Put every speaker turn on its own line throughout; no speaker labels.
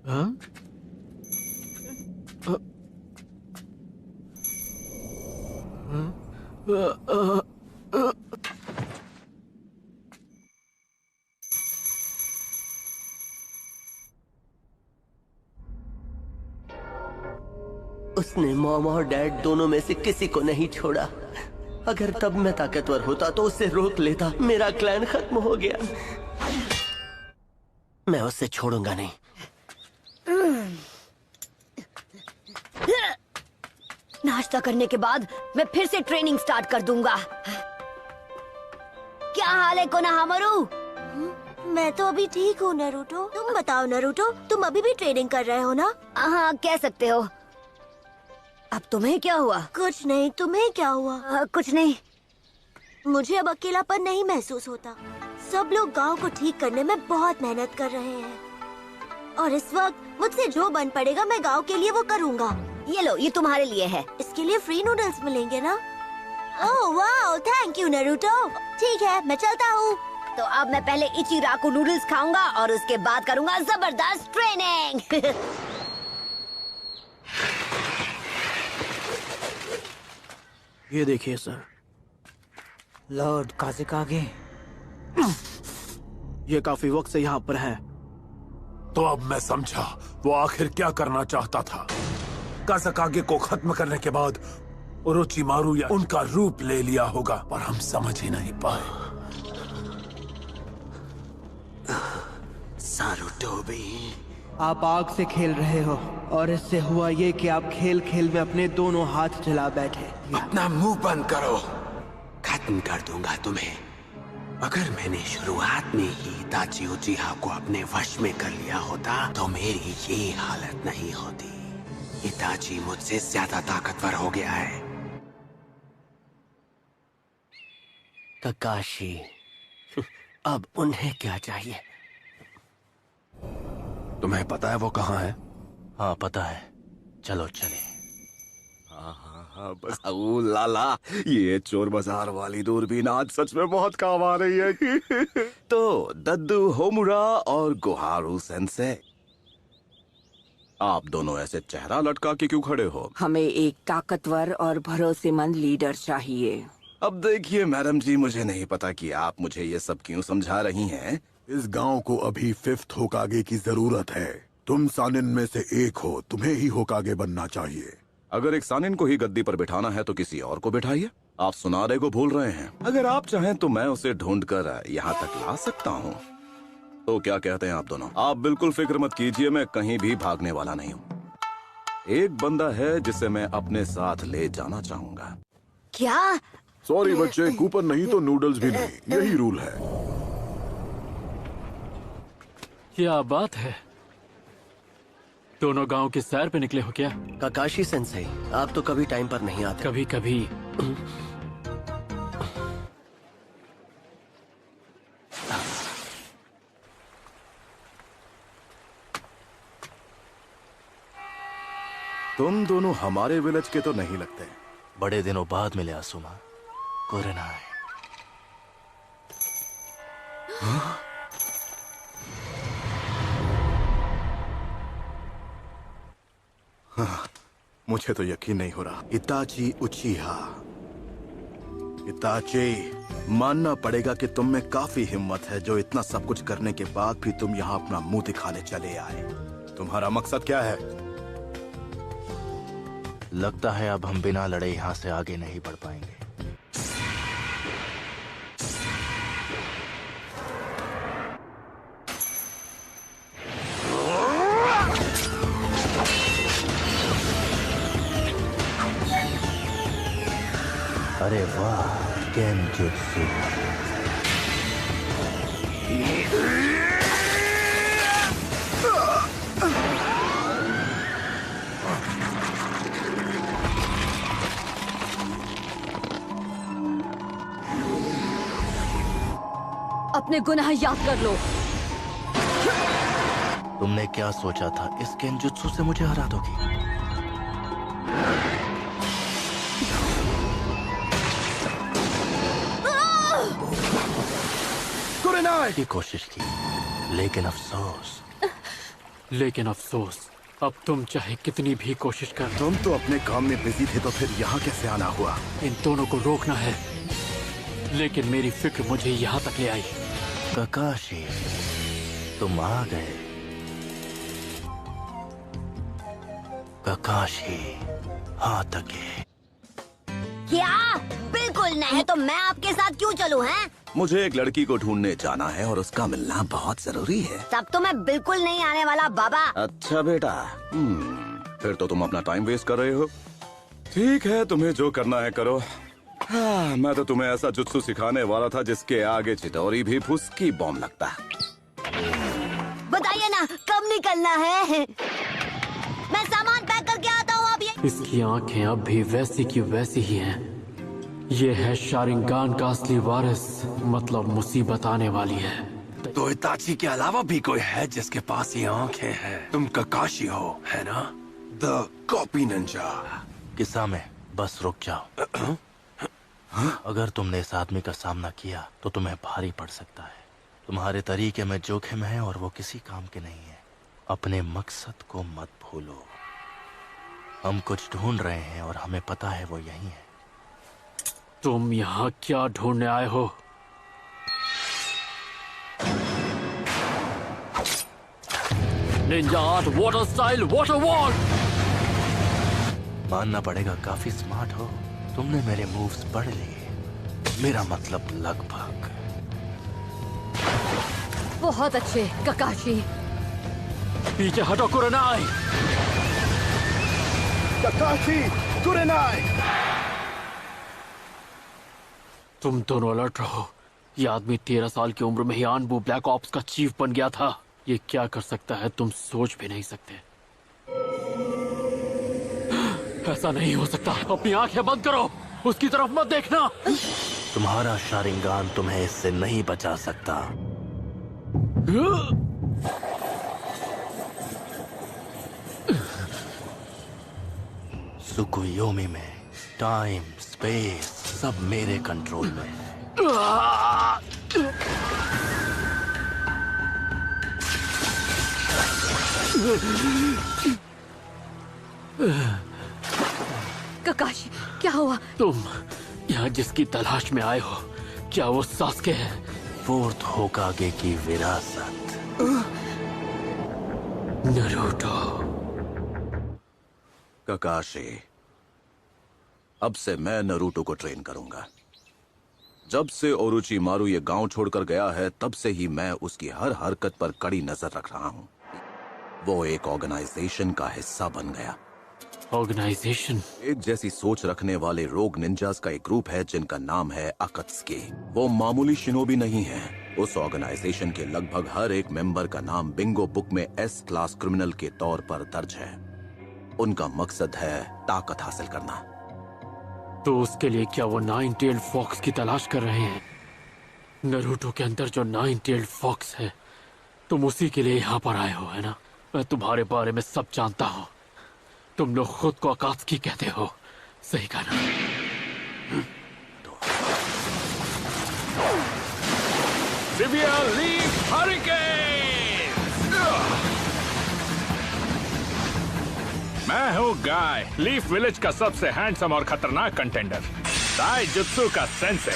हाँ?
उसने मॉम और डैड दोनों में से किसी को नहीं छोड़ा। अगर तब मैं ताकतवर होता तो उसे रोक लेता। मेरा क्लैन खत्म हो गया। मैं उसे छोड़ूंगा नहीं।
नाश्ता करने के बाद मैं फिर से ट्रेनिंग स्टार्ट कर दूंगा। क्या हाल है कोनोहामारू?
मैं तो अभी ठीक हूँ नारुतो। तुम बताओ नारुतो, तुम अभी भी ट्रेनिंग कर रहे हो ना?
हाँ, कह सकते हो। अब तुम्हें क्या हुआ?
कुछ नहीं, तुम्हें क्या हुआ?
कुछ नहीं।
मुझे अब अकेलापन नहीं महसूस होता। सब लोग गांव को ठीक करने में बहुत मेहनत कर रहे हैं और इस वक्त मुझसे जो बन पड़ेगा मैं गांव के लिए वो करूँगा।
ये लो, ये तुम्हारे लिए है।
इसके लिए फ्री नूडल्स मिलेंगे ना? ओह वाह, थैंक यू नारुतो। ठीक है, मैं चलता हूँ।
तो अब मैं पहले इचिराकू नूडल्स खाऊंगा और उसके बाद करूंगा जबरदस्त ट्रेनिंग।
ये देखिए सर,
लॉर्ड काज़ेकागे।
ये काफी वक्त से यहाँ पर है।
तो अब मैं समझा वो आखिर क्या करना चाहता था। काज़ेकागे को खत्म करने के बाद ओरोचिमारू या उनका रूप ले लिया होगा, पर हम समझ ही नहीं पाए।
सारुटोबी,
आप आग से खेल रहे हो और इससे हुआ ये कि आप खेल खेल में अपने दोनों हाथ जला बैठे।
अपना मुंह बंद करो। खत्म कर दूंगा तुम्हें। अगर मैंने शुरुआत में ही इताची उचिहा को अपने वश में कर लिया होता तो मेरी ये हालत नहीं होती। इताची मुझसे ज्यादा ताकतवर हो गया है।
ककाशी, अब उन्हें क्या चाहिए?
तुम्हें पता है वो कहाँ है?
हाँ पता है, चलो चले।
हाँ बस। ओ लाला, ये चोर बाजार वाली दूरबीन आज सच में बहुत काम आ रही है। तो दद्दू होमुरा और गोहारू सेंसे, आप दोनों ऐसे चेहरा लटका के क्यों खड़े हो?
हमें एक ताकतवर और भरोसेमंद लीडर चाहिए।
अब देखिए मैडम जी, मुझे नहीं पता कि आप मुझे ये सब क्यों समझा रही हैं।
इस गांव को अभी 5th होकागे की जरूरत है। तुम सानिन में से एक हो, तुम्हें ही होकागे बनना चाहिए।
अगर एक सानिन को ही गद्दी पर बिठाना है तो किसी और को बिठाइए। आप सुनारे को भूल रहे हैं। अगर आप चाहें तो मैं उसे ढूंढकर यहाँ तक ला सकता हूँ। तो क्या कहते हैं आप दोनों? आप बिल्कुल फिक्र मत कीजिए, मैं कहीं भी भागने वाला नहीं हूँ। एक बंदा है जिसे मैं अपने साथ ले जाना चाहूंगा।
क्या?
सॉरी बच्चे, कूपन नहीं तो नूडल्स भी नहीं, यही रूल है।
क्या बात है, दोनों गांव की सैर पे निकले हो क्या?
ककाशी सेंसेई, आप तो कभी टाइम पर नहीं आते।
कभी कभी।
तुम दोनों हमारे विलेज के तो नहीं लगते।
बड़े दिनों बाद मिले आसुमा। कुरेनाई।
मुझे तो यकीन नहीं हो रहा। इताची उचिहा, इताची, मानना पड़ेगा कि तुम में काफी हिम्मत है जो इतना सब कुछ करने के बाद भी तुम यहाँ अपना मुंह दिखाने चले आए। तुम्हारा मकसद क्या है?
लगता है अब हम बिना लड़े यहाँ से आगे नहीं बढ़ पाएंगे। अरे वाह, गेनजुत्सु।
अपने गुनाह याद कर लो।
तुमने क्या सोचा था, इस गेनजुत्सु से मुझे हरा दोगी? की कोशिश की, लेकिन अफसोस
लेकिन अफसोस, अब तुम चाहे कितनी भी कोशिश कर,
तुम तो अपने काम में बिजी थे, तो फिर यहाँ कैसे आना हुआ?
इन दोनों को रोकना है, लेकिन मेरी फिक्र मुझे यहाँ तक ले आई।
ककाशी, तुम आ गए। ककाशी, हाँ तके।
क्या? बिल्कुल नहीं। तो मैं आपके साथ क्यों चलूं, हैं?
मुझे एक लड़की को ढूंढने जाना है और उसका मिलना बहुत जरूरी है।
तब तो मैं बिल्कुल नहीं आने वाला बाबा।
अच्छा बेटा, फिर तो तुम अपना टाइम वेस्ट कर रहे हो। ठीक है, तुम्हें जो करना है करो। हाँ, मैं तो तुम्हें ऐसा जुत्सु सिखाने वाला था जिसके आगे चितौरी भी फुसकी बॉम्ब लगता।
बताइए ना, कब निकलना है? मैं सामान पैक करके आता हूँ। अब ये
इसकी आंखें अब भी वैसी की वैसी ही हैं। ये है शारिंगान का असली वारिस, मतलब मुसीबत आने वाली है।
तो इताची के अलावा भी कोई है जिसके पास ये आंखें हैं? तुम ककाशी हो, है ना? The copy Ninja.
किस्सा में बस रुक जाओ। अगर तुमने इस आदमी का सामना किया तो तुम्हें भारी पड़ सकता है। तुम्हारे तरीके में जोखिम है और वो किसी काम के नहीं है। अपने मकसद को मत भूलो। हम कुछ ढूंढ रहे हैं और हमें पता है वो यही है।
तुम यहाँ क्या ढूंढने आए हो? Ninja art water style water wall.
मानना पड़ेगा, काफी स्मार्ट हो। तुमने मेरे मूव्स पढ़ लिए। मेरा मतलब लगभग।
बहुत अच्छे ककाशी।
पीछे हटो कुरनाई।
ककाशी, कुरनाई।
तुम दोनों अलर्ट रहो। ये आदमी 13 साल की उम्र में ही आनबू ब्लैक ऑप्स का चीफ बन गया था। ये क्या कर सकता है तुम सोच भी नहीं सकते। ऐसा नहीं हो सकता। अपनी आंखें बंद करो, उसकी तरफ मत देखना।
तुम्हारा शारिंगान तुम्हें इससे नहीं बचा सकता। सुकुयोमी में टाइम स्पेस सब मेरे कंट्रोल में है।
ककाशी, क्या हुआ?
तुम यहाँ जिसकी तलाश में आए हो, क्या वो सास्के है?
फोर्थ होकागे की विरासत।
नरूटो।
ककाशी, अब से मैं नरूटो को ट्रेन करूंगा। जब से ओरोचिमारू ये गांव छोड़कर गया है, तब से ही मैं उसकी हर हरकत पर कड़ी नजर रख रहा हूँ। वो एक ऑर्गेनाइजेशन का हिस्सा बन गया।
ऑर्गेनाइजेशन?
एक जैसी सोच रखने वाले रोग निंजास का एक ग्रुप है जिनका नाम है अकत्सुकी। वो मामूली शिनोबी नहीं है। उस ऑर्गेनाइजेशन के लगभग हर एक मेंबर का नाम बिंगो बुक में एस क्लास क्रिमिनल के तौर पर दर्ज है। उनका मकसद है ताकत हासिल करना।
तो उसके लिए क्या वो 9-tailed फॉक्स की तलाश कर रहे हैं? नरूटो के अंदर जो 9-tailed फॉक्स है, तुम उसी के लिए यहाँ पर आए हो, है ना? मैं तुम्हारे बारे में सब जानता हूँ। तुम लोग खुद को अकात्सुकी कहते हो, सही कहा ना?
Severe leaf hurricane. मैं हूँ गाय, लीफ विलेज का सबसे हैंडसम और खतरनाक कंटेंडर, दाइजुत्सु का सेंसे।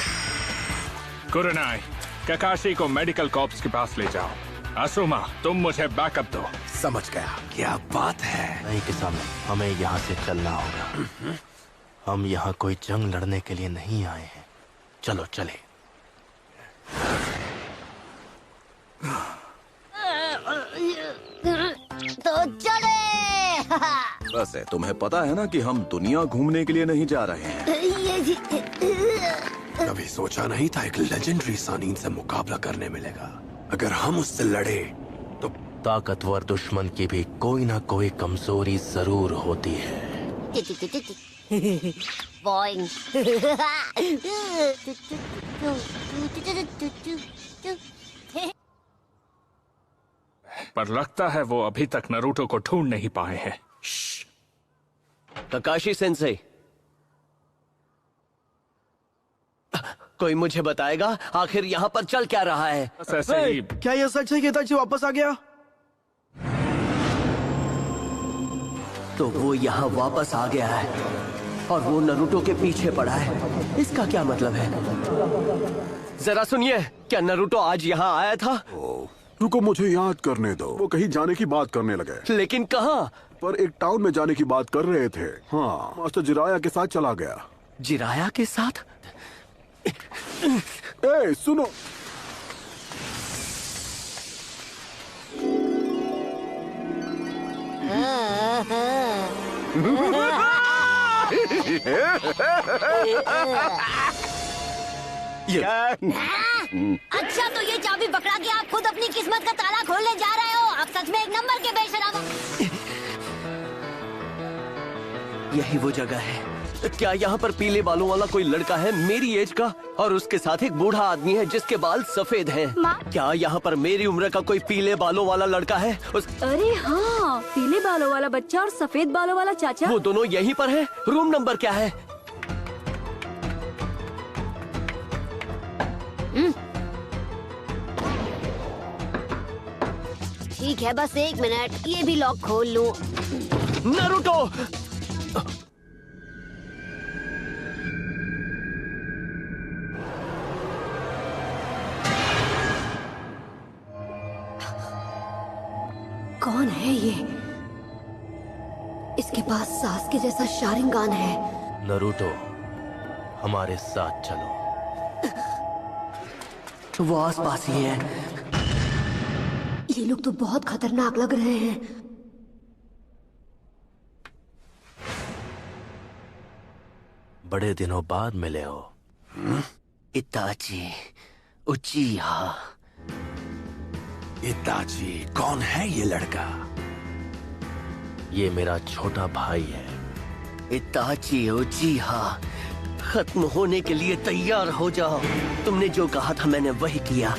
कुरनाई, ककाशी को मेडिकल कॉर्प्स के पास ले जाओ। असुमा, तुम मुझे बैकअप दो।
समझ गया, क्या बात है।
नहीं किसान, हमें यहाँ से चलना होगा। हम यहाँ कोई जंग लड़ने के लिए नहीं आए हैं। चलो चले।
तो चले।
वैसे तुम्हें पता है ना कि हम दुनिया घूमने के लिए नहीं जा रहे हैं।
कभी सोचा नहीं था एक लेजेंडरी सानीन से मुकाबला करने मिलेगा। अगर हम उससे लड़े तो
ताकतवर दुश्मन की भी कोई ना कोई कमजोरी जरूर होती है।
बॉइंग।
पर लगता है वो अभी तक नरूटो को ढूंढ नहीं पाए हैं।
ककाशी सेंसे, कोई मुझे बताएगा आखिर यहाँ पर चल क्या रहा है?
ऐसे ही
क्या यह सच है कि इताची वापस आ गया?
तो वो यहाँ वापस आ गया है और वो नरूटो के पीछे पड़ा है। इसका क्या मतलब है? जरा सुनिए, क्या नरूटो आज यहाँ आया था?
रुको, मुझे याद करने दो। वो कहीं जाने की बात करने लगे।
लेकिन कहाँ?
पर एक टाउन में जाने की बात कर रहे थे। हाँ, मास्टर जिराया के साथ चला गया।
जिराया के साथ?
ए, सुनो।
अच्छा, तो ये चाबी पकड़ा के आप खुद अपनी किस्मत का ताला खोलने जा रहे हो? आप सच में एक नंबर के बेशरम हो।
यही वो जगह है। क्या यहाँ पर पीले बालों वाला कोई लड़का है मेरी एज का, और उसके साथ एक बूढ़ा आदमी है जिसके बाल सफेद हैं? क्या यहाँ पर मेरी उम्र का कोई पीले बालों वाला लड़का है?
अरे हाँ, पीले बालों वाला बच्चा और सफेद बालों वाला चाचा।
वो दोनों यहीं पर हैं। रूम नंबर क्या है?
ठीक है, बस 1 मिनट, ये भी लॉक खोल लूं।
नारुतो!
कौन है ये? इसके पास सास के जैसा शारिंगान है।
नरूटो, हमारे साथ चलो।
वो आसपास ही है।
ये लोग तो बहुत खतरनाक लग रहे हैं।
बड़े दिनों बाद मिले हो।
इताची, उचिहा।
इताची, कौन है ये लड़का?
ये मेरा छोटा भाई है।
इताची उचिहा, खत्म होने के लिए तैयार हो जाओ। तुमने जो कहा था मैंने वही किया।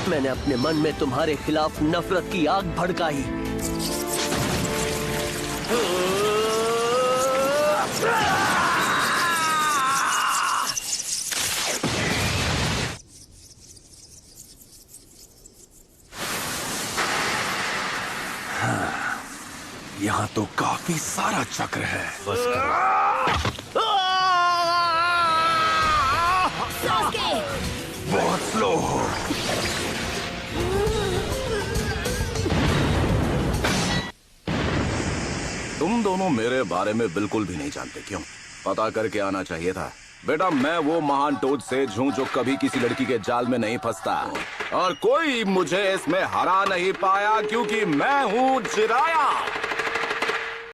मैंने अपने मन में तुम्हारे खिलाफ नफरत की आग भड़काई।
यहाँ तो काफी सारा चक्र है।
बस करो।
बहुत स्लो हो।
तुम दोनों मेरे बारे में बिल्कुल भी नहीं जानते। क्यों? पता करके आना चाहिए था। बेटा, मैं वो महान टोड सेज हूँ जो कभी किसी लड़की के जाल में नहीं फंसता, और कोई मुझे इसमें हरा नहीं पाया क्योंकि मैं हूँ जिराया।